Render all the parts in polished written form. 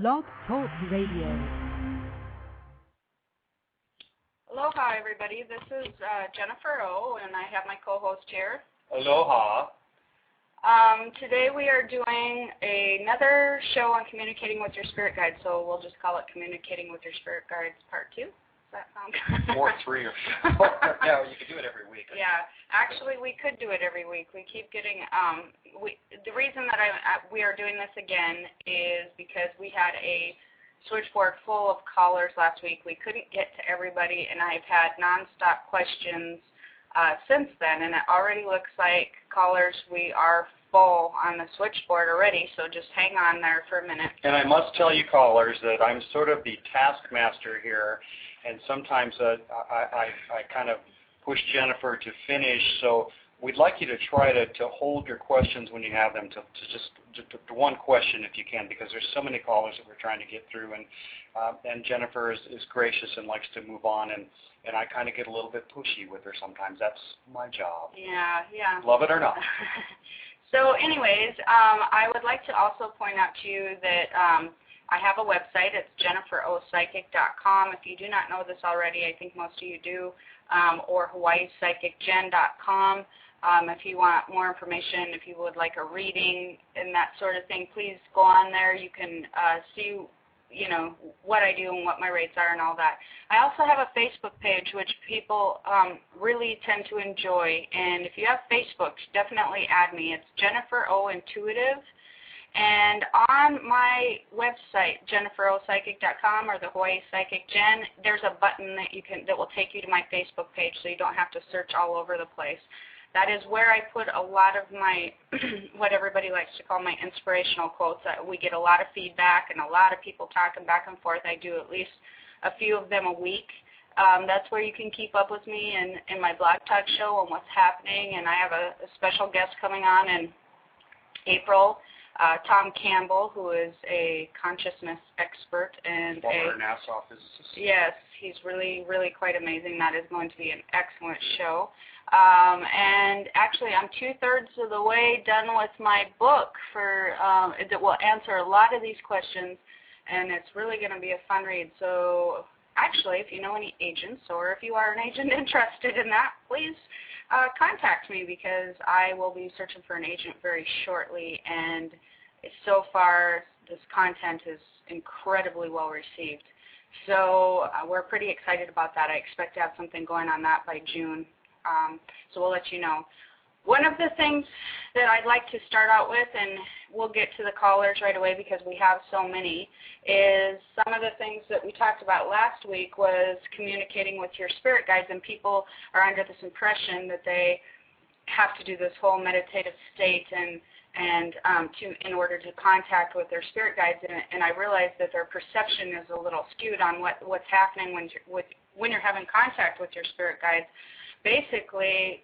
Blog Talk Radio. Aloha, everybody. This is Jennifer O, and I have my co-host here. Aloha. Today we are doing another show on communicating with your spirit guides, so we'll just call it Communicating with Your Spirit Guides Part 2. Does that sound good? Or 3 or 4. Yeah, you could do it every week. Yeah, actually we could do it every week. We keep getting, the reason that we are doing this again is because we had a switchboard full of callers last week. We couldn't get to everybody, and I've had nonstop questions since then, and it already looks like, callers, we are full on the switchboard already, so just hang on there for a minute. And I must tell you, callers, that I'm sort of the taskmaster here, and sometimes I kind of push Jennifer to finish, so we'd like you to try to hold your questions when you have them to one question if you can, because there's so many callers that we're trying to get through, and Jennifer is gracious and likes to move on, and I kind of get a little bit pushy with her sometimes. That's my job. Yeah. Love it or not. So anyways, I would like to also point out to you that I have a website. It's jenniferopsychic.com. If you do not know this already, I think most of you do, or hawaiipsychicjen.com. If you want more information, if you would like a reading and that sort of thing, please go on there. You can see, what I do and what my rates are and all that. I also have a Facebook page, which people really tend to enjoy. And if you have Facebook, definitely add me. It's Jennifer O Intuitive. And on my website, jenniferopsychic.com or the Hawaii Psychic Jen, there's a button that will take you to my Facebook page, so you don't have to search all over the place. That is where I put a lot of my, what everybody likes to call my inspirational quotes. We get a lot of feedback and a lot of people talking back and forth. I do at least a few of them a week. That's where you can keep up with me in my blog talk show and what's happening. And I have a special guest coming on in April, Tom Campbell, who is a consciousness expert and former NASA physicist. Yes, he's really, really quite amazing. That is going to be an excellent show. And actually, I'm 2/3 of the way done with my book that will answer a lot of these questions, and it's really going to be a fun read. So actually, if you know any agents or if you are an agent interested in that, please contact me, because I will be searching for an agent very shortly, and so far this content is incredibly well received. So we're pretty excited about that. I expect to have something going on that by June. So we'll let you know. One of the things that I'd like to start out with, and we'll get to the callers right away because we have so many, is some of the things that we talked about last week was communicating with your spirit guides, and people are under this impression that they have to do this whole meditative state in order to contact with their spirit guides, and I realize that their perception is a little skewed on what's happening when you're having contact with your spirit guides. Basically,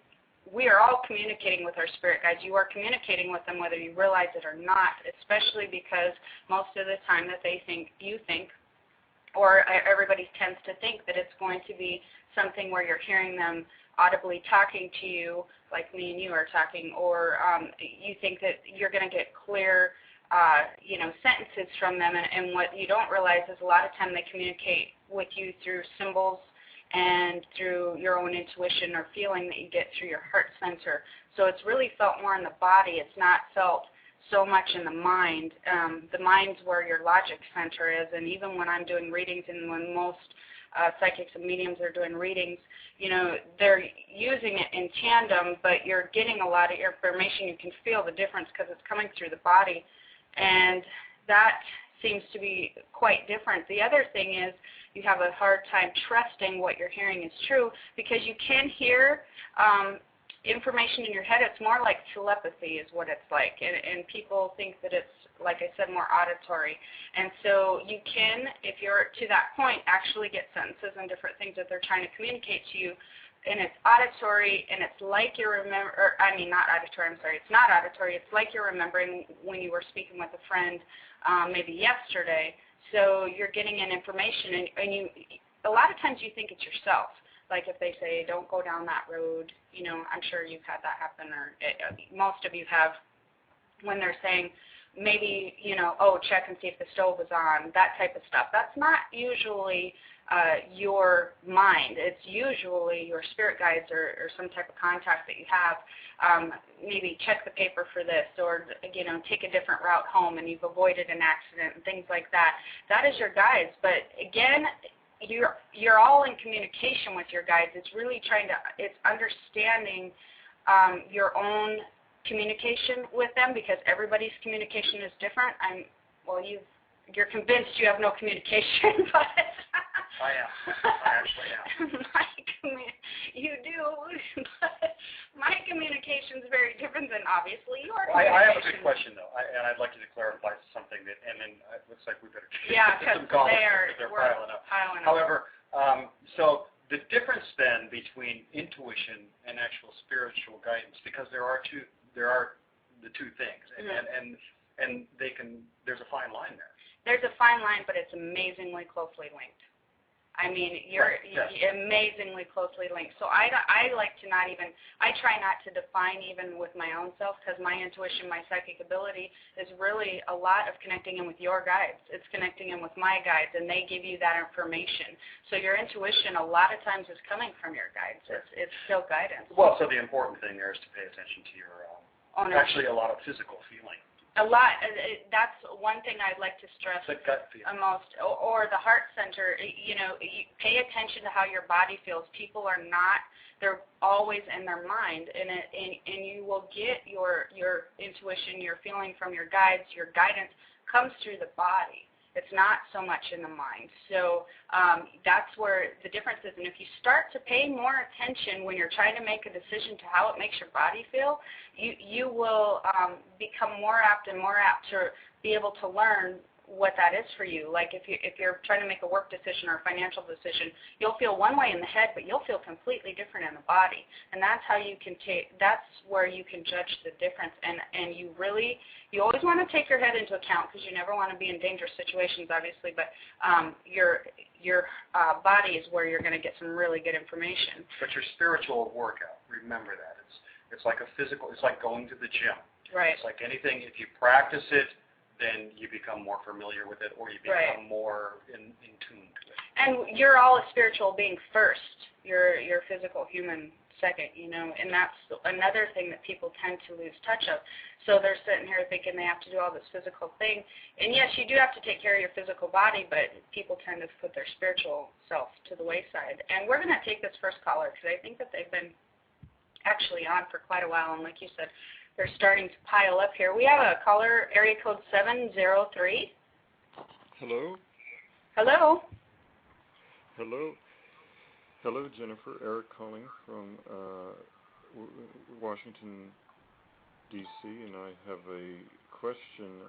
we are all communicating with our spirit guides. You are communicating with them whether you realize it or not, especially because most of the time that you think, or everybody tends to think that it's going to be something where you're hearing them audibly talking to you, like me and you are talking, or you think that you're going to get clear sentences from them, and what you don't realize is a lot of time they communicate with you through symbols and through your own intuition or feeling that you get through your heart center. So it's really felt more in the body. It's not felt so much in the mind. The mind's where your logic center is, and even when I'm doing readings and when most psychics and mediums are doing readings, they're using it in tandem, but you're getting a lot of information. You can feel the difference because it's coming through the body, and that seems to be quite different. The other thing is you have a hard time trusting what you're hearing is true, because you can hear information in your head. It's more like telepathy is what it's like, and people think that it's, like I said, more auditory. And so you can, if you're to that point, actually get sentences and different things that they're trying to communicate to you, and it's auditory, and it's like you're not auditory, I'm sorry, it's not auditory, it's like you're remembering when you were speaking with a friend maybe yesterday. So you're getting in information, and you, a lot of times you think it's yourself. Like if they say, don't go down that road, I'm sure you've had that happen, or most of you have, when they're saying, maybe, check and see if the stove is on, that type of stuff. That's not usually your mind. It's usually your spirit guides or some type of contact that you have. Maybe check the paper for this, or take a different route home and you've avoided an accident and things like that. That is your guides. But again, you're all in communication with your guides. It's really it's understanding your own communication with them, because everybody's communication is different. You're convinced you have no communication, but I am. I actually am. You do, but my communication is very different than obviously your I communication. have a good question though, and I'd like you to clarify something and then it looks like we better get some callers because they're piling up. up. However, so the difference then between intuition and actual spiritual guidance, because there are the two things, and there's a fine line there. There's a fine line, but it's amazingly closely linked. You're amazingly closely linked. So I like to I try not to define even with my own self, because my intuition, my psychic ability is really a lot of connecting in with your guides. It's connecting in with my guides, and they give you that information. So your intuition a lot of times is coming from your guides. It's still guidance. Well, so the important thing there is to pay attention to your actually a lot of physical feeling. A lot. That's one thing I'd like to stress most. Or the heart center. You pay attention to how your body feels. People are not. They're always in their mind, and you will get your intuition, your feeling from your guides. Your guidance comes through the body. It's not so much in the mind. So that's where the difference is. And if you start to pay more attention when you're trying to make a decision to how it makes your body feel, you will become more apt to be able to learn what that is for you. Like if you're trying to make a work decision or a financial decision, you'll feel one way in the head, but you'll feel completely different in the body. And that's how you can that's where you can judge the difference. And you always want to take your head into account, because you never want to be in dangerous situations, obviously, but your body is where you're going to get some really good information. But your spiritual workout, remember that. It's like a physical, it's like going to the gym. Right. It's like anything, if you practice it, then you become more familiar with it, or you become more in tune to it. And you're all a spiritual being first. You're physical human second, and that's another thing that people tend to lose touch of. So they're sitting here thinking they have to do all this physical thing. And yes, you do have to take care of your physical body, but people tend to put their spiritual self to the wayside. And we're going to take this first caller, because I think that they've been actually on for quite a while, and like you said, they're starting to pile up here. We have a caller, area code 703. Hello? Hello? Hello? Hello, Jennifer. Eric calling from Washington, D.C., and I have a question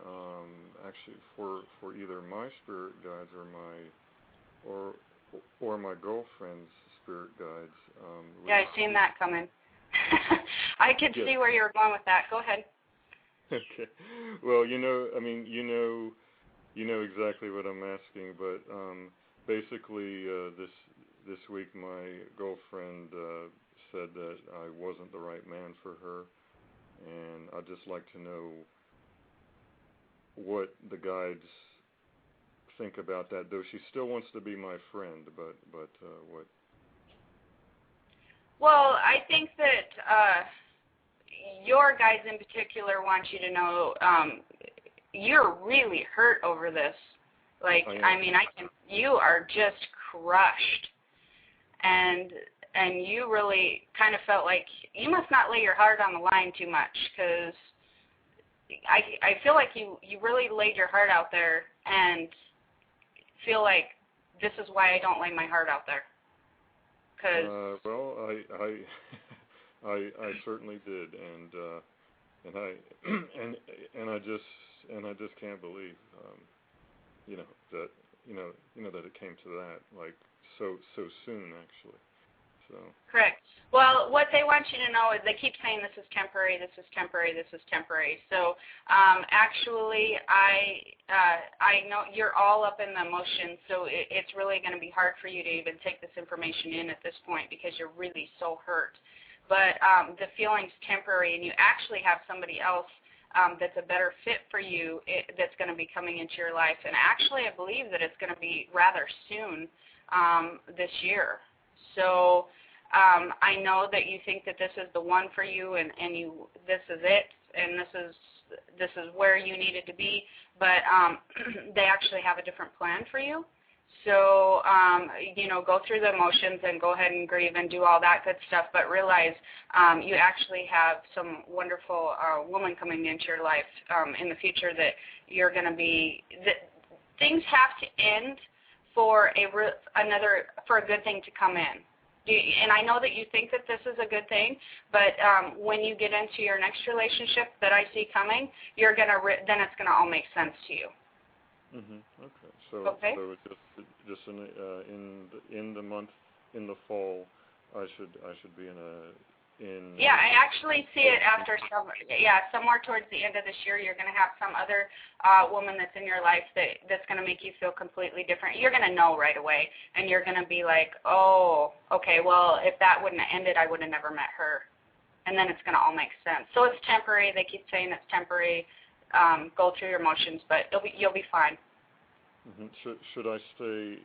actually for either my spirit guides or my girlfriend's spirit guides. Yeah, I've seen that coming. I could see where you were going with that. Go ahead. Okay. Well, you know exactly what I'm asking, but basically this week my girlfriend said that I wasn't the right man for her, and I'd just like to know what the guides think about that. Though she still wants to be my friend, but what? Well, I think that your guides in particular want you to know you're really hurt over this. Like, you are just crushed, and you really kind of felt like you must not lay your heart on the line too much, because I feel like you really laid your heart out there and feel like this is why I don't lay my heart out there. Well, I certainly did, and I just can't believe, that it came to that, like so soon, actually. So. Correct. Well, what they want you to know is they keep saying this is temporary, this is temporary, this is temporary. So actually, I know you're all up in the emotions, so it's really going to be hard for you to even take this information in at this point, because you're really so hurt. But the feeling's temporary, and you actually have somebody else that's a better fit for you that's going to be coming into your life. And actually, I believe that it's going to be rather soon this year. So I know that you think that this is the one for you, and this is it, and this is where you needed to be, but they actually have a different plan for you. So, go through the emotions and go ahead and grieve and do all that good stuff, but realize you actually have some wonderful woman coming into your life in the future that you're going to be, that things have to end for a good thing to come in. And I know that you think that this is a good thing, but when you get into your next relationship that I see coming, then it's going to all make sense to you. Okay. So it's just in the fall, I should be in. Yeah, I actually see it after somewhere towards the end of this year, you're going to have some other woman that's in your life that's going to make you feel completely different. You're going to know right away, and you're going to be like, oh, okay, well, if that wouldn't have ended, I would have never met her. And then it's going to all make sense. So it's temporary. They keep saying it's temporary. Go through your emotions, but you'll be fine. Should I stay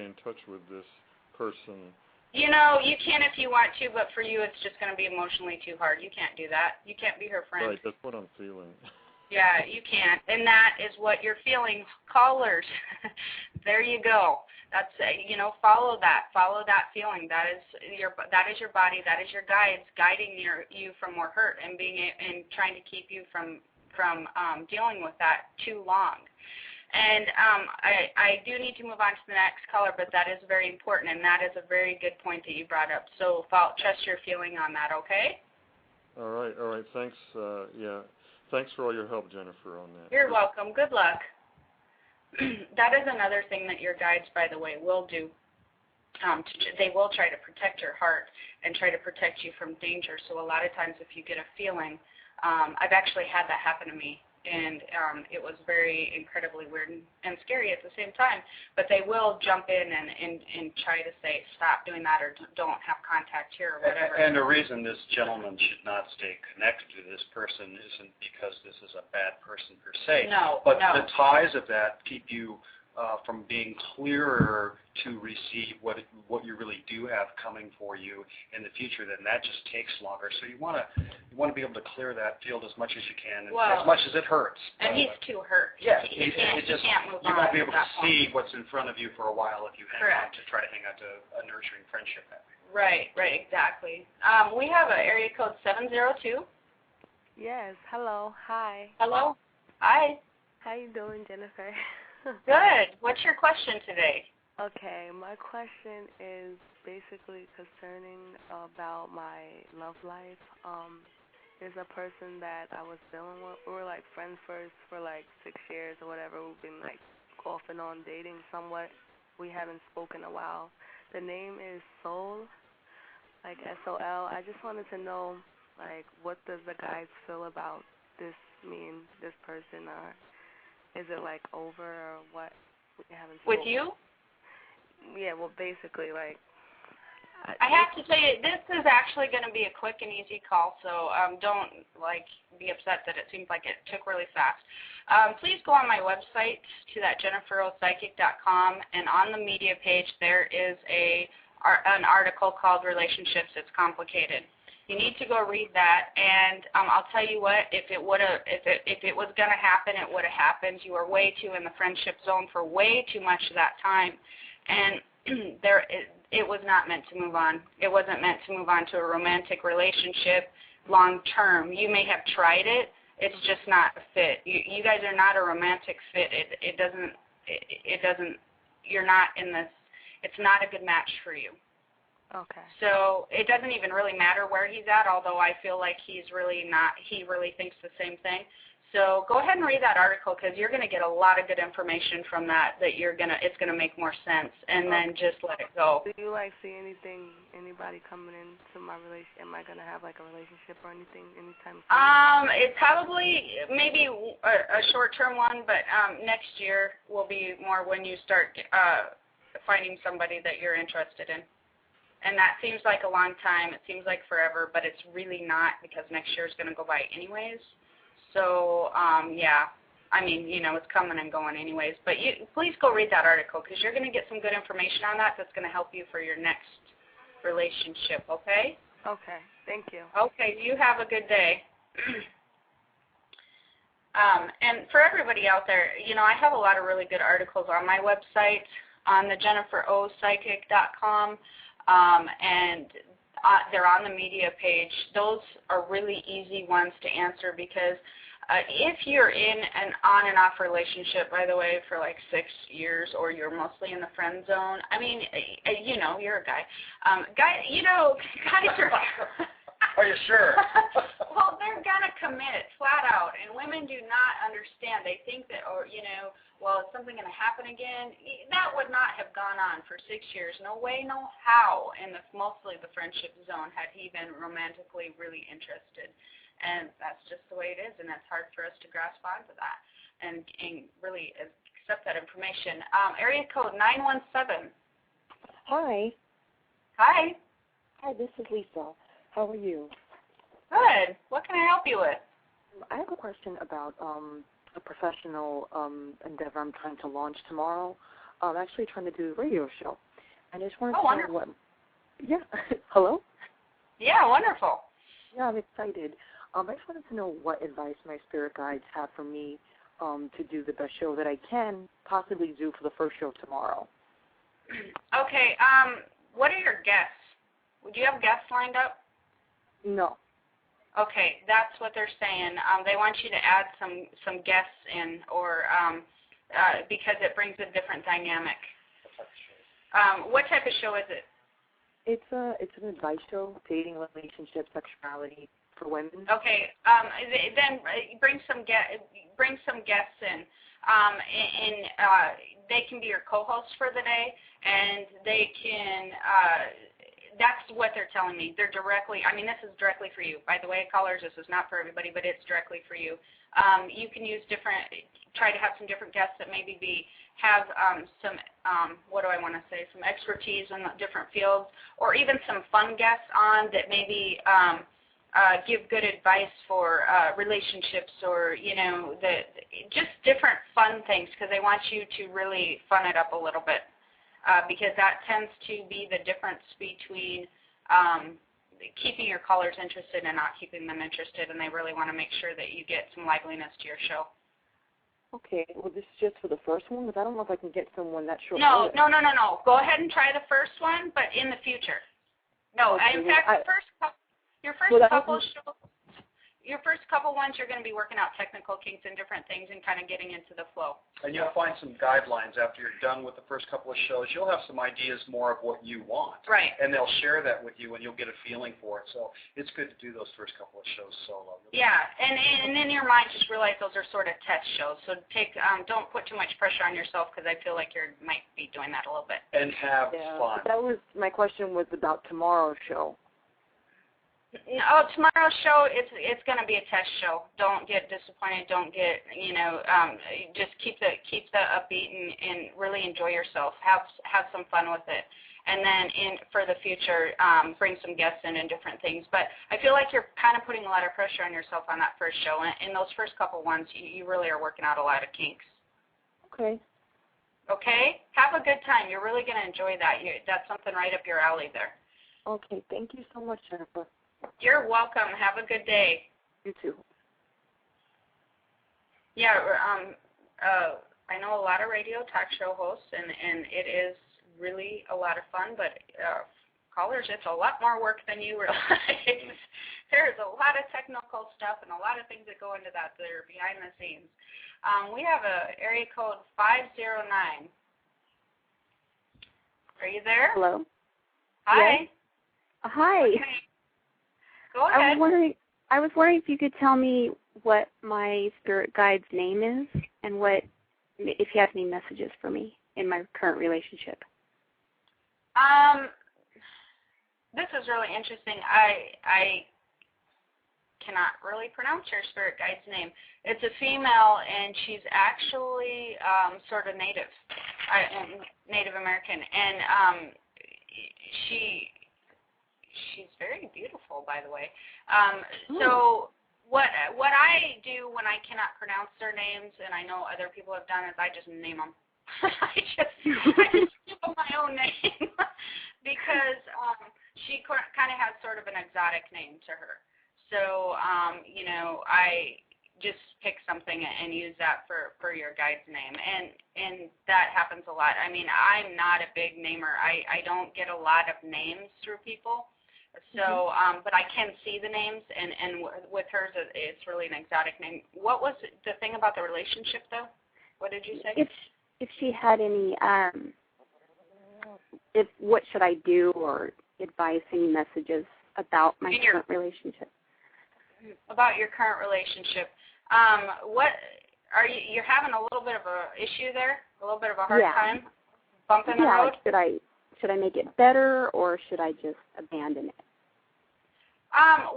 in touch with this person? You can if you want to, but for you, it's just going to be emotionally too hard. You can't do that. You can't be her friend. Right, that's what I'm feeling. Yeah, you can't, and that is what you're feeling, callers. There you go. That's follow that feeling. That is your body. That is your guides guiding you from more hurt and trying to keep you from dealing with that too long. And I do need to move on to the next caller, but that is very important, and that is a very good point that you brought up. So trust your feeling on that, okay? All right. Thanks. Thanks for all your help, Jennifer, on that. You're welcome. Good luck. That is another thing that your guides, by the way, will do. They will try to protect your heart and try to protect you from danger. So a lot of times if you get a feeling, I've actually had that happen to me. And it was very incredibly weird and scary at the same time. But they will jump in and try to say, stop doing that, or don't have contact here, or whatever. And the reason this gentleman should not stay connected to this person isn't because this is a bad person per se. No, but the ties of that keep you from being clearer to receive what you really do have coming for you in the future. Then that just takes longer. So you want to be able to clear that field as much as you can, as much as it hurts. And he's too hurt. Yeah, he can't move on. You won't be able to see what's in front of you for a while if you hang on to try to hang on to a nurturing friendship that way. Right, exactly. We have an area code 702. Yes, hello, hi. Hello, hi. How you doing, Jennifer? Good. What's your question today? Okay, my question is basically concerning about my love life. There's a person that I was dealing with. We were like friends first for like 6 years or whatever. We've been like off and on dating somewhat. We haven't spoken in a while. The name is Soul, like S-O-L. I just wanted to know, like, what does the guys feel about this, me and this person, or is it like over or what? We haven't spoken. With you? Yeah, well, basically, like. I have to tell you, this is actually going to be a quick and easy call, so don't be upset that it seems like it took really fast. Please go on my website to that JenniferOPsychic.com, and on the media page there is an article called Relationships It's Complicated. You need to go read that, and I'll tell you what, if it was going to happen, it would have happened. You were way too in the friendship zone for way too much of that time, and it was not meant to move on. It wasn't meant to move on to a romantic relationship long term. You may have tried it. It's just not a fit. You guys are not a romantic fit. It doesn't. You're not in this. It's not a good match for you. Okay. So it doesn't even really matter where he's at, although I feel like he's really not. He really thinks the same thing. So go ahead and read that article, because you're going to get a lot of good information from that. It's going to make more sense, and then just let it go. Do you see anybody coming into my relationship? Am I going to have a relationship or anything anytime soon? It's probably maybe a short-term one, but next year will be more when you start finding somebody that you're interested in. And that seems like a long time. It seems like forever, but it's really not, because next year is going to go by anyways. So, yeah, I mean, you know, it's coming and going anyways. But please go read that article because you're going to get some good information on that that's going to help you for your next relationship, okay? Okay, thank you. Okay, you have a good day. And for everybody out there, you know, I have a lot of really good articles on my website, on the JenniferOPsychic.com, and they're on the media page. Those are really easy ones to answer because if you're in an on and off relationship, by the way, for like 6 years, or you're mostly in the friend zone, I mean, you know, you're a guy. You know, guys are... Are you sure? Well, they're going to commit flat out, and women do not understand. They think that, or, you know, well, is something going to happen again? That would not have gone on for 6 years. No way, no how, in mostly the friendship zone had he been romantically really interested. And that's just the way it is, and it's hard for us to grasp onto that and really accept that information. Area code 917. Hi. Hi. Hi, this is Lisa. How are you? Good. What can I help you with? I have a question about a professional endeavor I'm trying to launch tomorrow. I'm actually trying to do a radio show. And I just wanted to know what... Yeah. Hello? Yeah, wonderful. Yeah, I'm excited. I just wanted to know what advice my spirit guides have for me to do the best show that I can possibly do for the first show tomorrow. Okay. What are your guests? Do you have guests lined up? No. Okay, that's what they're saying. They want you to add some guests in, or because it brings a different dynamic. What type of show is it? It's an advice show, dating, relationships, sexuality for women. Okay, then bring some guests in. They can be your co-hosts for the day, and they can. That's what they're telling me. They're directly, I mean, this is directly for you. By the way, callers, this is not for everybody, but it's directly for you. You can use try to have some different guests that maybe have some, what do I want to say, some expertise in different fields, or even some fun guests on that maybe give good advice for relationships, or, you know, just different fun things, because they want you to really fun it up a little bit. Because that tends to be the difference between keeping your callers interested and not keeping them interested, and they really want to make sure that you get some liveliness to your show. Okay, well, this is just for the first one, because I don't know if I can get someone that short. No. Go ahead and try the first one, but in the future. No, okay, in fact, your first couple ones, you're going to be working out technical kinks and different things and kind of getting into the flow. And you'll find some guidelines after you're done with the first couple of shows. You'll have some ideas more of what you want. Right. And they'll share that with you, and you'll get a feeling for it. So it's good to do those first couple of shows solo. Yeah, and in your mind, just realize those are sort of test shows. So don't put too much pressure on yourself, because I feel like you might be doing that a little bit. And have fun. That was my question was about tomorrow's show. Oh, tomorrow's show, it's going to be a test show. Don't get disappointed. Don't get, just keep the upbeat and really enjoy yourself. Have some fun with it. And then for the future, bring some guests in and different things. But I feel like you're kind of putting a lot of pressure on yourself on that first show. And in those first couple ones, you really are working out a lot of kinks. Okay. Okay? Have a good time. You're really going to enjoy that. That's something right up your alley there. Okay. Thank you so much, Jennifer. You're welcome. Have a good day. You too. Yeah, I know a lot of radio talk show hosts, and it is really a lot of fun, but callers, it's a lot more work than you realize. There's a lot of technical stuff and a lot of things that go into that are behind the scenes. We have a area code 509. Are you there? Hello. Hi. Yes. Hi. Okay. Go ahead. I was wondering if you could tell me what my spirit guide's name is, and if you have any messages for me in my current relationship. This is really interesting. I cannot really pronounce your spirit guide's name. It's a female, and she's actually sort of Native American, and she's very beautiful, by the way. So what I do when I cannot pronounce their names, and I know other people have done, is I just name them. I just give them my own name because she kind of has sort of an exotic name to her. So, I just pick something and use that for your guide's name, and that happens a lot. I mean, I'm not a big namer. I don't get a lot of names through people. So, but I can see the names, and with hers, it's really an exotic name. What was the thing about the relationship, though? What did you say? If she had any, what should I do, or advice, any messages about my current relationship? About your current relationship, what are you're having a little bit of a issue there, a little bit of a hard time, bump in the road? Should I make it better, or should I just abandon it?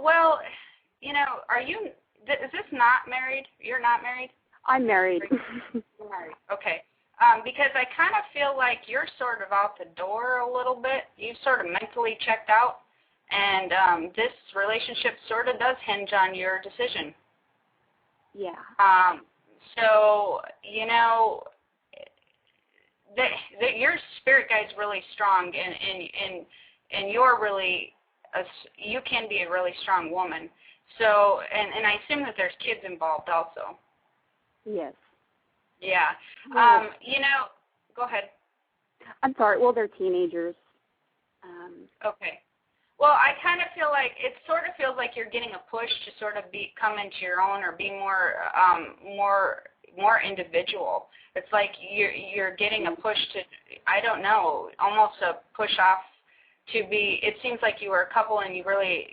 Well, are you? Is this not married? You're not married? I'm married. You're married. Okay. Because I kind of feel like you're sort of out the door a little bit. You've sort of mentally checked out, and this relationship sort of does hinge on your decision. Yeah. So that your spirit guide's really strong, and you're really you can be a really strong woman. So, and I assume that there's kids involved also. Yes. Yeah. Go ahead. I'm sorry. Well, they're teenagers. Okay. Well, I kind of feel like it sort of feels like you're getting a push to sort of come into your own, or be more individual. It's like you're getting a push to, I don't know, almost a push off to be. It seems like you were a couple, and you really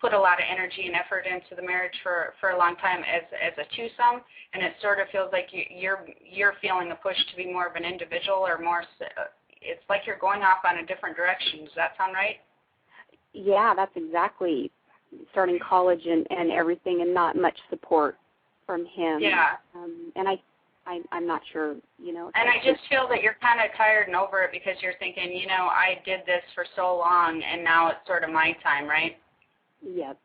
put a lot of energy and effort into the marriage for a long time as a twosome, and it sort of feels like you're feeling a push to be more of an individual, or more. It's like you're going off on a different direction. Does that sound right? Yeah, that's exactly. Starting college and everything, and not much support from him. Yeah. And I'm not sure, And I just feel that you're kind of tired and over it, because you're thinking, I did this for so long, and now it's sort of my time, right? Yep.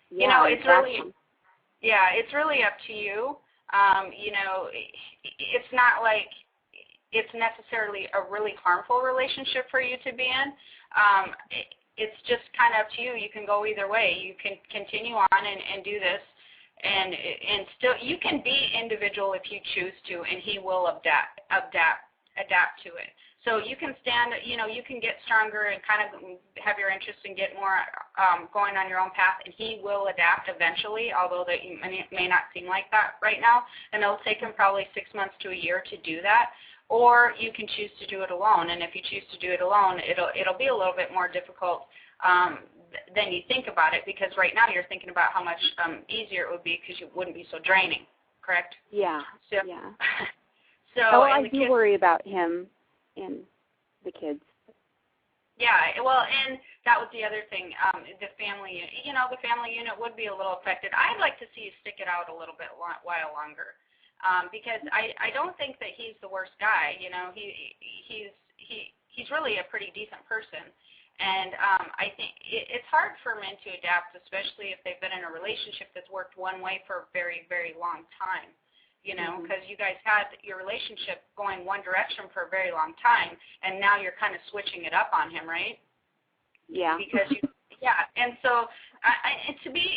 Yeah, it's exactly. it's really up to you. It's not like it's necessarily a really harmful relationship for you to be in. It's just kind of up to you. You can go either way. You can continue on and do this, and still you can be individual if you choose to, and he will adapt to it. So you can stand, you can get stronger and kind of have your interests and get more going on your own path, and he will adapt eventually, although that you may not seem like that right now, and it'll take him probably 6 months to a year to do that. Or you can choose to do it alone, and if you choose to do it alone, it'll be a little bit more difficult than you think about it, because right now you're thinking about how much easier it would be, because it wouldn't be so draining, correct? Yeah. So, yeah. So I do worry about him and the kids. Yeah, well, and that was the other thing. The family, the family unit would be a little affected. I'd like to see you stick it out a little bit while longer. Because I don't think that he's the worst guy. He's really a pretty decent person, and I think it's hard for men to adapt, especially if they've been in a relationship that's worked one way for a very, very long time. Because you guys had your relationship going one direction for a very long time, and now you're kind of switching it up on him, right? Yeah. Because and so. To be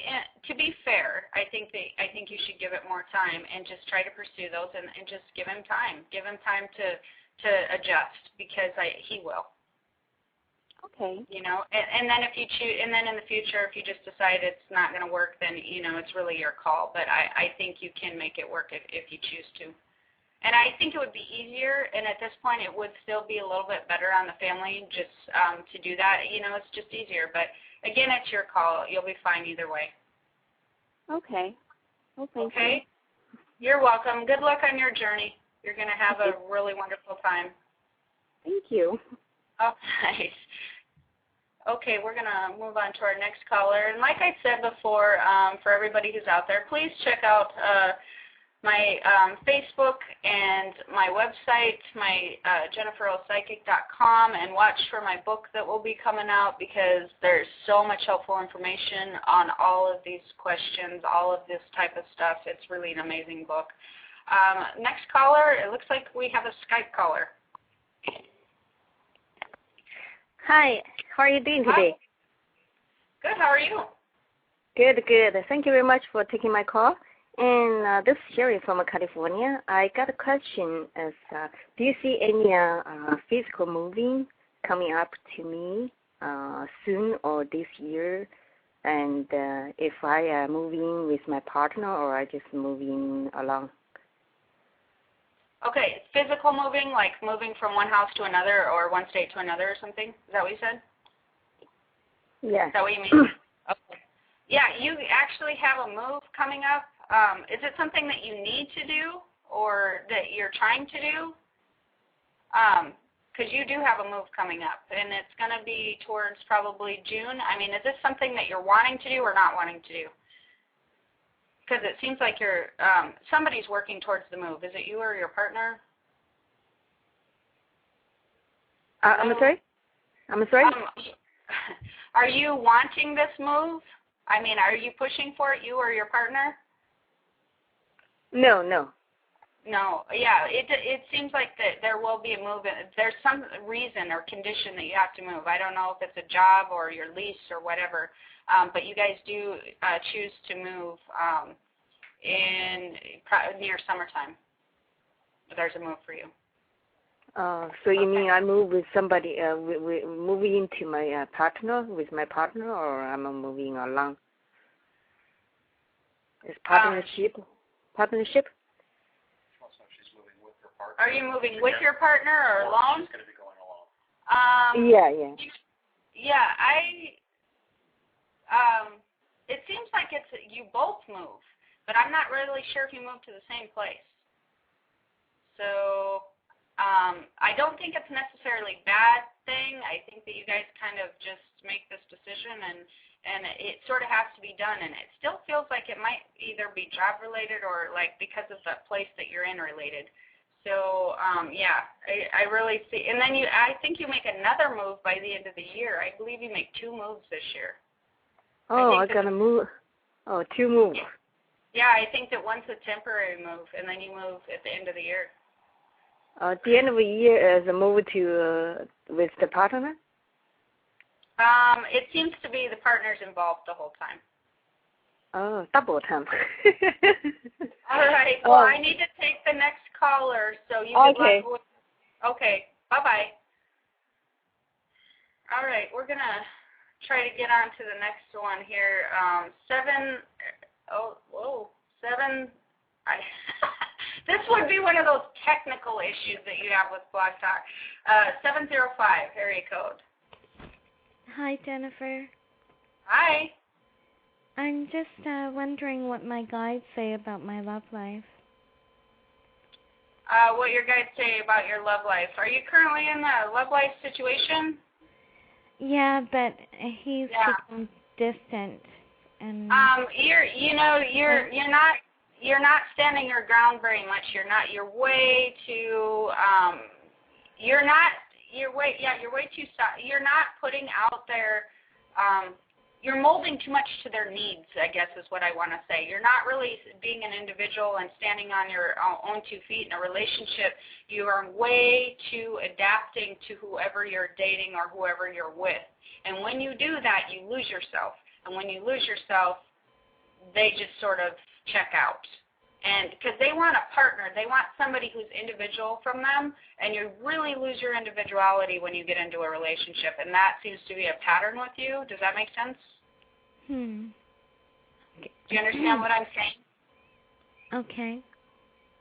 fair, I think you should give it more time and just try to pursue those, and just give him time. Give him time to adjust, because he will. Okay. And then if you choose, and then in the future, if you just decide it's not going to work, then it's really your call. But I think you can make it work if you choose to. And I think it would be easier, and at this point it would still be a little bit better on the family just to do that. It's just easier, but. Again, it's your call. You'll be fine either way. Okay. Well, thank you. Okay. You're welcome. Good luck on your journey. You're going to have a really wonderful time. Thank you. Oh, nice. Okay, we're going to move on to our next caller. And like I said before, for everybody who's out there, please check out my Facebook and my website, my JenniferOPsychic.com, and watch for my book that will be coming out because there's so much helpful information on all of these questions, all of this type of stuff. It's really an amazing book. Next caller, it looks like we have a Skype caller. Hi, how are you doing today? Good, how are you? Good, good. Thank you very much for taking my call. And this is Sherry from California. I got a question as, do you see any physical moving coming up to me soon or this year? And if I am moving with my partner or I just moving along? Okay, physical moving, like moving from one house to another or one state to another or something? Is that what you said? Yeah. Is that what you mean? Okay. Yeah, you actually have a move coming up. Is it something that you need to do or that you're trying to do? Because you do have a move coming up, and it's going to be towards probably June. I mean, is this something that you're wanting to do or not wanting to do? Because it seems like you're somebody's working towards the move. Is it you or your partner? I'm sorry? I'm sorry? Are you wanting this move? I mean, are you pushing for it, you or your partner? No. No, yeah, it seems like that there will be a move. There's some reason or condition that you have to move. I don't know if it's a job or your lease or whatever, but you guys do choose to move near summertime. There's a move for you. So you mean I move with somebody, moving into my partner, with my partner, or I'm moving along? Is partnership? Partnership? Are you moving with your partner or alone? She's going to be going alone. Yeah. Yeah, it seems like you both move, but I'm not really sure if you move to the same place. So I don't think it's necessarily a bad thing. I think that you guys kind of just make this decision and it sort of has to be done, and it still feels like it might either be job related or like because of the place that you're in related. So yeah, I really see. And then I think you make another move by the end of the year. I believe you make 2 moves this year. Oh, I'm gonna move. Oh, 2 moves. Yeah, I think that one's a temporary move, and then you move at the end of the year. At the end of the year, as a move to with the partner. It seems to be the partner's involved the whole time. Oh, double time. All right. Well, I need to take the next caller, so you can Okay. Bye-bye. All right. We're going to try to get on to the next one here. 7. This would be one of those technical issues that you have with Blog Talk. 705, area code. Hi, Jennifer. Hi. I'm just wondering what my guides say about my love life. What your guides say about your love life. Are you currently in a love life situation? Yeah, but he's become distant, and you're not standing your ground very much. You're way too you're not putting out there, you're molding too much to their needs, I guess is what I want to say. You're not really being an individual and standing on your own 2 feet in a relationship. You are way too adapting to whoever you're dating or whoever you're with. And when you do that, you lose yourself. And when you lose yourself, they just sort of check out. And because they want a partner, they want somebody who's individual from them, and you really lose your individuality when you get into a relationship, and that seems to be a pattern with you. Does that make sense? Do you understand what I'm saying? Okay.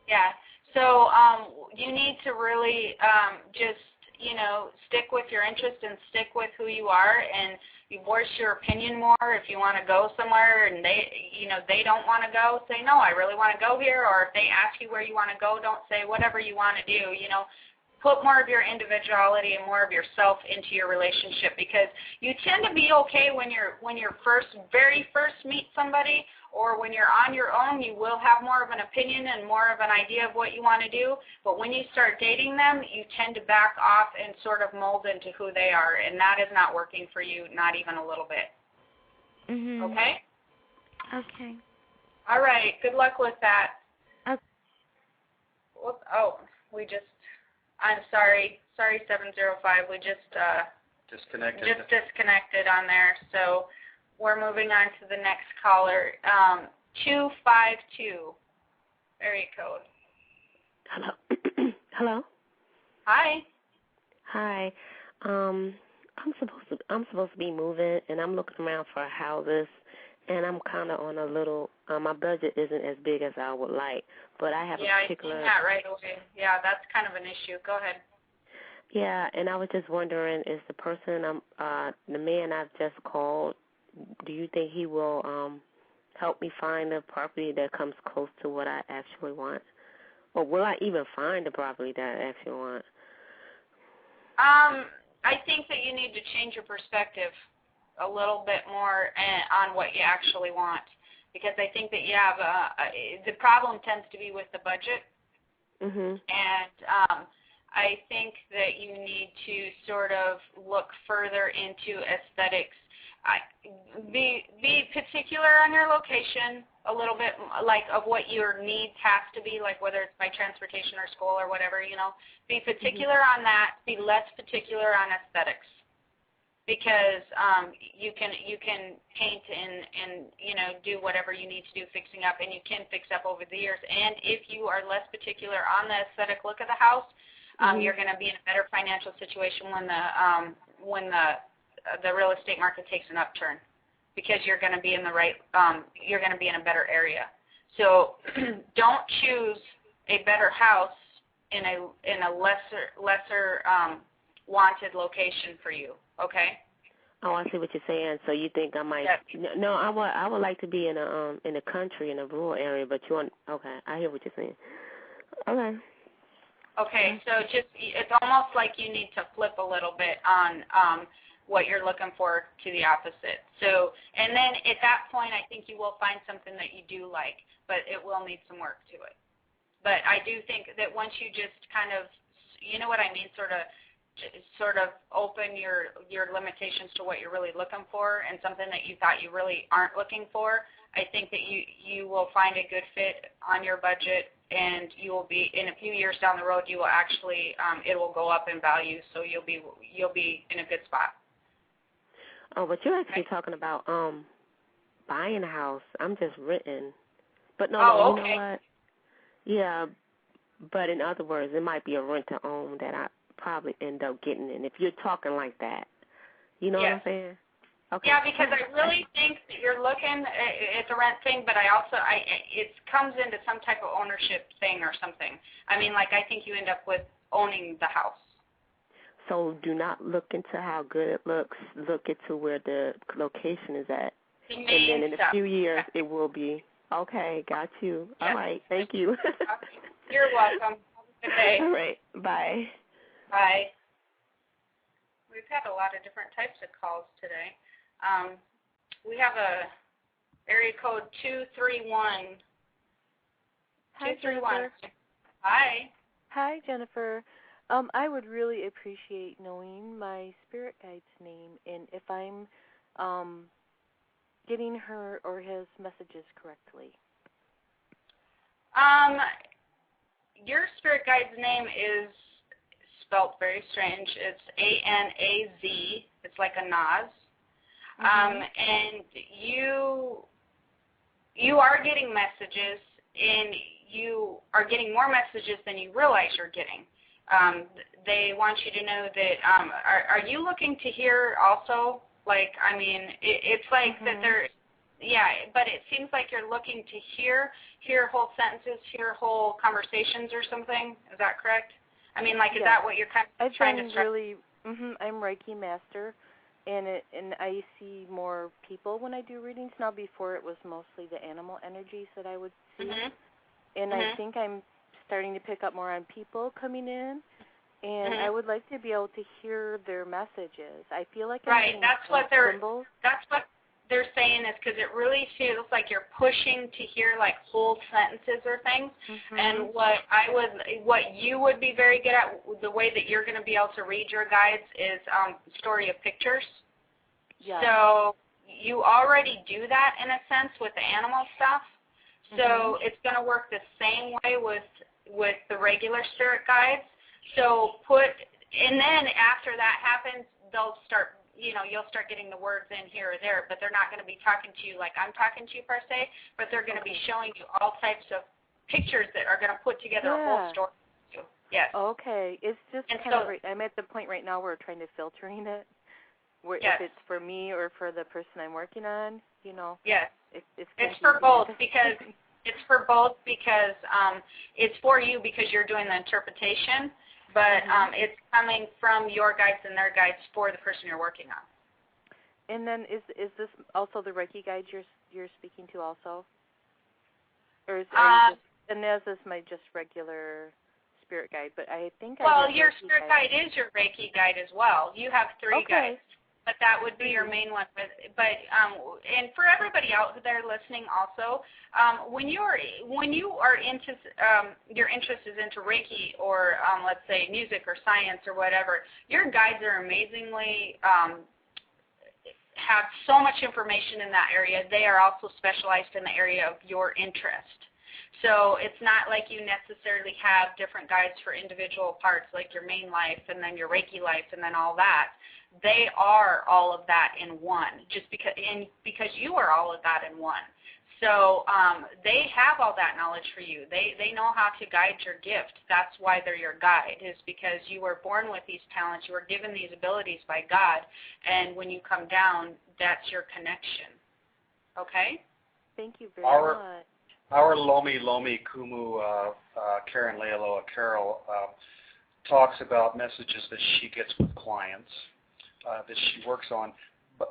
Yeah. So you need to really just, stick with your interest and stick with who you are, and you voice your opinion more. If you want to go somewhere and they don't want to go, say, no, I really want to go here. Or if they ask you where you want to go, don't say whatever you want to do. Put more of your individuality and more of yourself into your relationship, because you tend to be okay when you very first meet somebody, or when you're on your own, you will have more of an opinion and more of an idea of what you want to do. But when you start dating them, you tend to back off and sort of mold into who they are, and that is not working for you, not even a little bit. Okay? Okay. All right. Good luck with that. Okay. I'm sorry. Sorry, 705. We just disconnected on there. So we're moving on to the next caller. 252 area code. Hello. Hello. Hi. Hi. I'm supposed to be moving, and I'm looking around for houses, and I'm kind of on a little. My budget isn't as big as I would like, but I have a particular. Yeah, I seen that right away. Yeah, that's kind of an issue. Go ahead. Yeah, and I was just wondering, is the person the man I've just called, do you think he will help me find a property that comes close to what I actually want? Or will I even find the property that I actually want? I think that you need to change your perspective a little bit more on what you actually want, because I think that you have the problem tends to be with the budget, and I think that you need to sort of look further into aesthetics. Be particular on your location a little bit, like of what your needs has to be, like whether it's by transportation or school or whatever, Be particular on that. Be less particular on aesthetics, because you can paint and do whatever you need to do fixing up, and you can fix up over the years. And if you are less particular on the aesthetic look of the house, you're going to be in a better financial situation when the real estate market takes an upturn, because you're going to be in the right, you're going to be in a better area. So don't choose a better house in a lesser wanted location for you. Okay. Oh, I see what you're saying. So you think I might? Yes. No, I would like to be in the country, in a rural area. But you want? Okay, I hear what you're saying. Okay. Okay, so it's almost like you need to flip a little bit on what you're looking for to the opposite. So, and then at that point, I think you will find something that you do like, but it will need some work to it. But I do think that once you just kind of, you know what I mean, sort of open your limitations to what you're really looking for, and something that you thought you really aren't looking for, I think that you will find a good fit on your budget, and you will be, in a few years down the road, you will actually, it will go up in value, so you'll be in a good spot. Oh, but you're actually talking about buying a house. I'm just renting. But no, okay. You know what? Yeah, but in other words, it might be a rent-to-own that I probably end up getting. And if you're talking like that, you know what I'm saying? Okay. Yeah, because I really think that you're looking at the rent thing, but it comes into some type of ownership thing or something. I mean, like, I think you end up with owning the house. So do not look into how good it looks. Look into where the location is at. And then in a few years, it will be. Okay, got you. Yes. All right, thank you. You're welcome. Good day. All right, bye. Bye. We've had a lot of different types of calls today. We have a area code 231. Hi, 231. Jennifer. Hi. Hi, Jennifer. I would really appreciate knowing my spirit guide's name and if I'm getting her or his messages correctly. Your spirit guide's name is spelled very strange. It's A-N-A-Z. It's like a Naz. And you are getting messages, and you are getting more messages than you realize you're getting. They want you to know that, are you looking to hear also? Like, I mean, it's like that they're, but it seems like you're looking to hear whole sentences, hear whole conversations or something. Is that correct? I mean, like, is that what you're kind of trying to stress? I'm Reiki master, and I see more people when I do readings now. Before it was mostly the animal energies that I would see. And I think I'm starting to pick up more on people coming in, and I would like to be able to hear their messages. I feel like I'm getting symbols. they're saying is because it really feels like you're pushing to hear like whole sentences or things. And what you would be very good at, the way that you're going to be able to read your guides is story of pictures. Yeah. So you already do that in a sense with the animal stuff. So it's going to work the same way with the regular spirit guides. So and then after that happens, they'll start, you'll start getting the words in here or there, but they're not going to be talking to you like I'm talking to you per se, but they're going to be showing you all types of pictures that are going to put together a whole story. Yes. Okay. It's just I'm at the point right now where we're trying to filtering it. If it's for me or for the person I'm working on, Yes. It's for both because it's for you because you're doing the interpretation, but it's coming from your guides and their guides for the person you're working on. And then is this also the Reiki guide you're speaking to also? Or is this my just regular spirit guide? But I think your spirit guide is your Reiki guide as well. You have 3 guides. But that would be your main one. And for everybody out there listening also, when you are into your interest is into Reiki or let's say music or science or whatever, your guides are amazingly have so much information in that area. They are also specialized in the area of your interest. So it's not like you necessarily have different guides for individual parts like your main life and then your Reiki life and then all that. They are all of that in one, just because you are all of that in one. So they have all that knowledge for you. They know how to guide your gift. That's why they're your guide, is because you were born with these talents. You were given these abilities by God, and when you come down, that's your connection. Okay? Thank you very much. Our Lomi Kumu, Karen Lealoa Carroll, talks about messages that she gets with clients that she works on.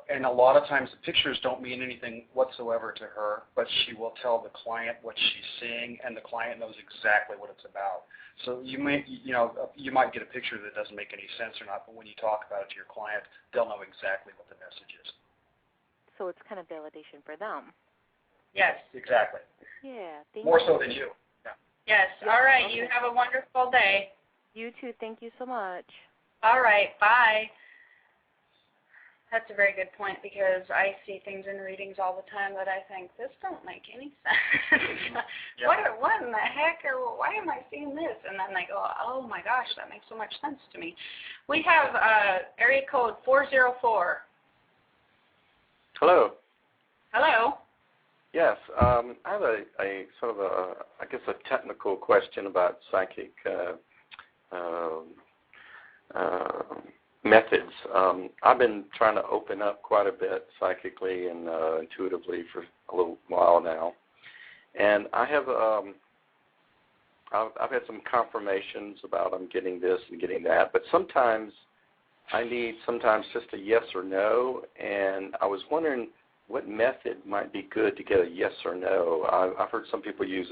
And a lot of times the pictures don't mean anything whatsoever to her, but she will tell the client what she's seeing, and the client knows exactly what it's about. So you might get a picture that doesn't make any sense or not, but when you talk about it to your client, they'll know exactly what the message is. So it's kind of validation for them. Yes. Exactly. Yeah. More so than you. Yeah. Yes. All right. Okay. You have a wonderful day. You too. Thank you so much. All right. Bye. That's a very good point because I see things in readings all the time that I think, this don't make any sense. What in the heck, or why am I seeing this? And then they go, oh my gosh, that makes so much sense to me. We have area code 404. Hello. Hello. Yes, I have a sort of a technical question about psychic methods. I've been trying to open up quite a bit psychically and intuitively for a little while now, and I have I've had some confirmations about I'm getting this and getting that, but sometimes I need just a yes or no, and I was wondering what method might be good to get a yes or no. I've heard some people use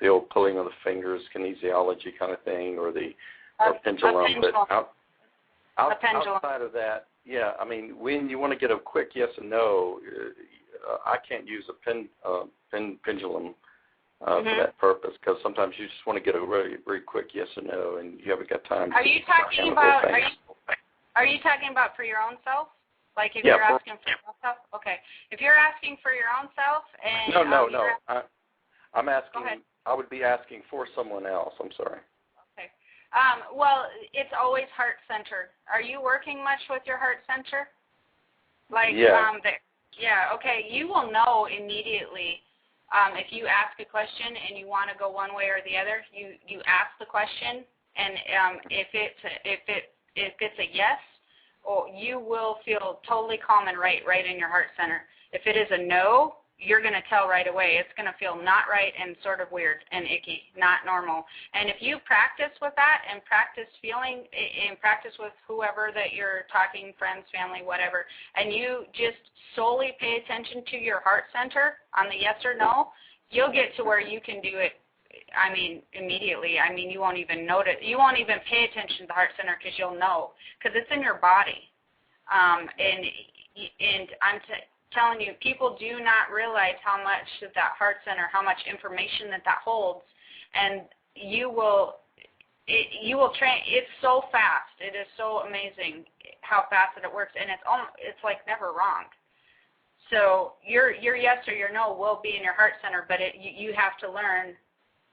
the old pulling of the fingers, kinesiology kind of thing, or the pendulum. But outside of that, yeah, I mean, when you want to get a quick yes or no, I can't use a pendulum for that purpose, because sometimes you just want to get a very, very quick yes or no, and you haven't got time. Are you talking about for your own self? Like if you're asking for your own self? Okay. If you're asking for your own self and... No. I'm asking, I would be asking for someone else. I'm sorry. Okay. Well, it's always heart-centered. Are you working much with your heart center? Okay. You will know immediately if you ask a question and you want to go one way or the other. You ask the question, and if it's a yes, you will feel totally calm and right in your heart center. If it is a no, you're going to tell right away. It's going to feel not right and sort of weird and icky, not normal. And if you practice with that and practice feeling and practice with whoever that you're talking, friends, family, whatever, and you just solely pay attention to your heart center on the yes or no, you'll get to where you can do it, immediately. You won't even notice. You won't even pay attention to the heart center because you'll know, because it's in your body. telling you, people do not realize how much that heart center, how much information that holds, and you will train. It's so fast. It is so amazing how fast that it works, and it's like never wrong. So your yes or your no will be in your heart center, but you have to learn.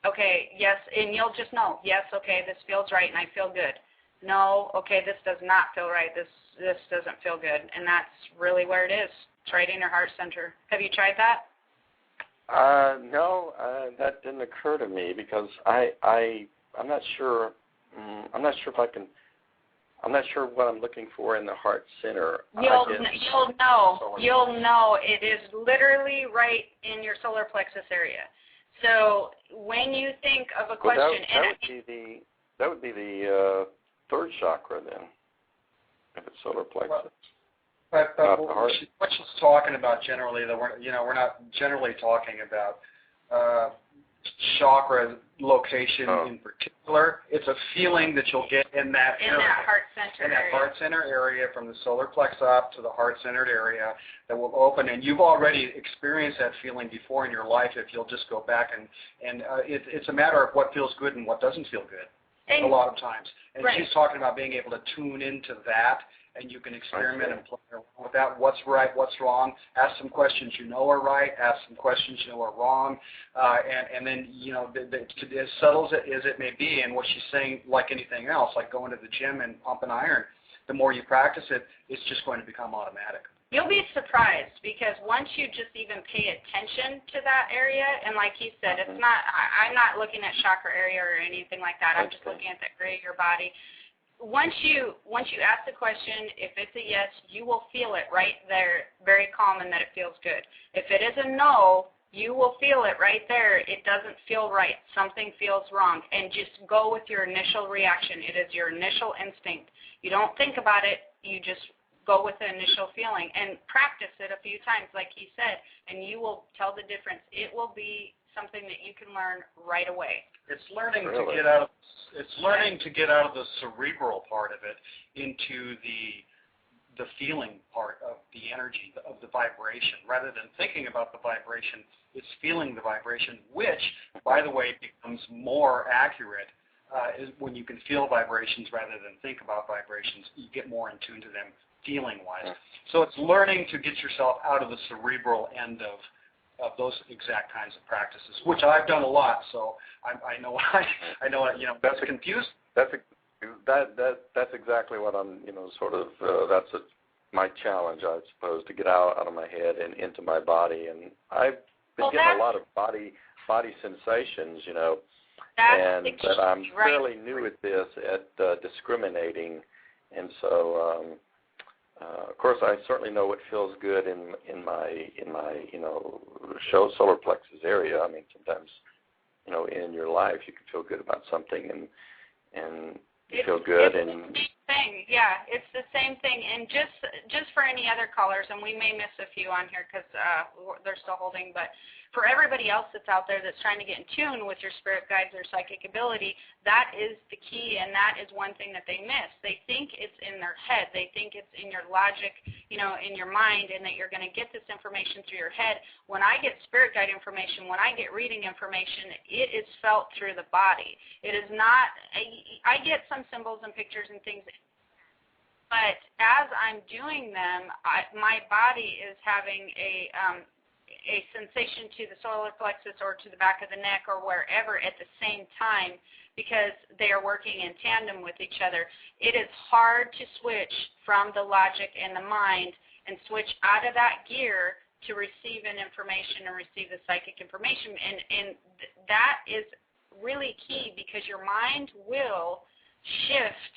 Okay, yes, and you'll just know. Yes, okay, this feels right, and I feel good. No, okay, this does not feel right. This doesn't feel good, and that's really where it is. It's right in your heart center. Have you tried that? No, that didn't occur to me because I'm not sure. I'm not sure if I can. I'm not sure what I'm looking for in the heart center. You'll know. You'll know. It is literally right in your solar plexus area. So when you think of a question, that would be the third chakra then, if it's solar plexus. But what she's talking about generally, that we're not generally talking about chakra location in particular. It's a feeling that you'll get in that area, that heart center area. Heart center area, from the solar plex up to the heart centered area, that will open. And you've already experienced that feeling before in your life. If you'll just go back and it's a matter of what feels good and what doesn't feel good. A lot of times. And she's talking about being able to tune into that, and you can experiment and play around with that. What's right, what's wrong. Ask some questions you know are right. Ask some questions you know are wrong. And then, as subtle as it may be, and what she's saying, like anything else, like going to the gym and pumping iron, the more you practice it, it's just going to become automatic. You'll be surprised, because once you just even pay attention to that area, and like he said, it's not. I'm not looking at chakra area or anything like that. I'm just looking at the area of your body. Once you ask the question, if it's a yes, you will feel it right there, very calm, and that it feels good. If it is a no, you will feel it right there. It doesn't feel right. Something feels wrong, and just go with your initial reaction. It is your initial instinct. You don't think about it. You just go with the initial feeling and practice it a few times, like he said, and you will tell the difference. It will be something that you can learn right away. It's learning to get out of. It's learning to get out of the cerebral part of it into the feeling part of the energy, of the vibration. Rather than thinking about the vibration, it's feeling the vibration, which, by the way, becomes more accurate is when you can feel vibrations rather than think about vibrations. You get more in tune to them feeling-wise. So it's learning to get yourself out of the cerebral end of those exact kinds of practices, which I've done a lot. So I know that's confused. That's exactly what I'm that's my challenge, I suppose, to get out of my head and into my body. And I've been getting a lot of body sensations, but I'm fairly new at this, at discriminating, and so. Of course, I certainly know what feels good in my solar plexus area. I mean, sometimes, in your life you can feel good about something and you feel good. It's the same thing. Yeah, it's the same thing. And just for any other callers, and we may miss a few on here because they're still holding, but for everybody else that's out there that's trying to get in tune with your spirit guides or psychic ability, that is the key, and that is one thing that they miss. They think it's in their head. They think it's in your logic, in your mind, and that you're going to get this information through your head. When I get spirit guide information, when I get reading information, it is felt through the body. It is not, I get some symbols and pictures and things, but as I'm doing them, my body is having a sensation to the solar plexus or to the back of the neck or wherever at the same time, because they are working in tandem with each other. It is hard to switch from the logic and the mind and switch out of that gear to receive an information and receive the psychic information. And that is really key, because your mind will shift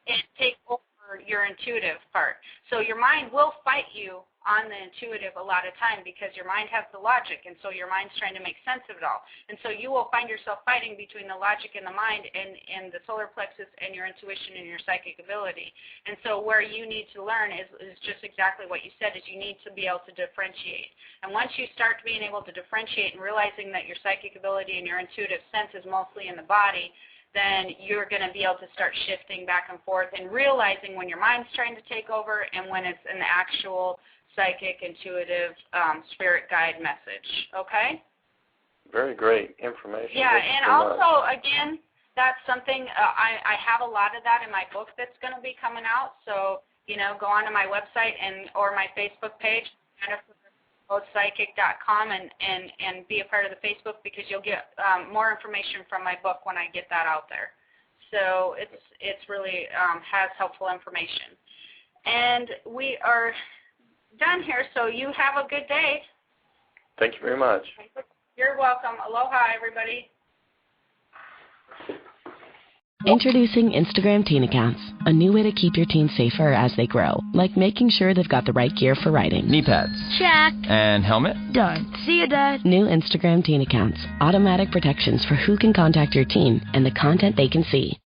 and take over your intuitive part. So your mind will fight you on the intuitive a lot of time, because your mind has the logic, and so your mind's trying to make sense of it all. And so you will find yourself fighting between the logic and the mind and the solar plexus and your intuition and your psychic ability. And so where you need to learn is just exactly what you said, is you need to be able to differentiate. And once you start being able to differentiate and realizing that your psychic ability and your intuitive sense is mostly in the body, then you're going to be able to start shifting back and forth and realizing when your mind's trying to take over and when it's an actual psychic, intuitive, spirit guide message. Okay? Very great information. Yeah, Thank you and so also, much. again, that's something, I have a lot of that in my book that's going to be coming out. So, go onto my website or my Facebook page, JenniferPsychic.com, and be a part of the Facebook, because you'll get more information from my book when I get that out there. So it's really has helpful information. And we are done here, so you have a good day. Thank you very much. You're welcome. Aloha, everybody. Introducing Instagram Teen Accounts, a new way to keep your teens safer as they grow, like making sure they've got the right gear for riding. Knee pads. Check. And helmet? Done. See you, Dad. New Instagram Teen Accounts, automatic protections for who can contact your teen and the content they can see.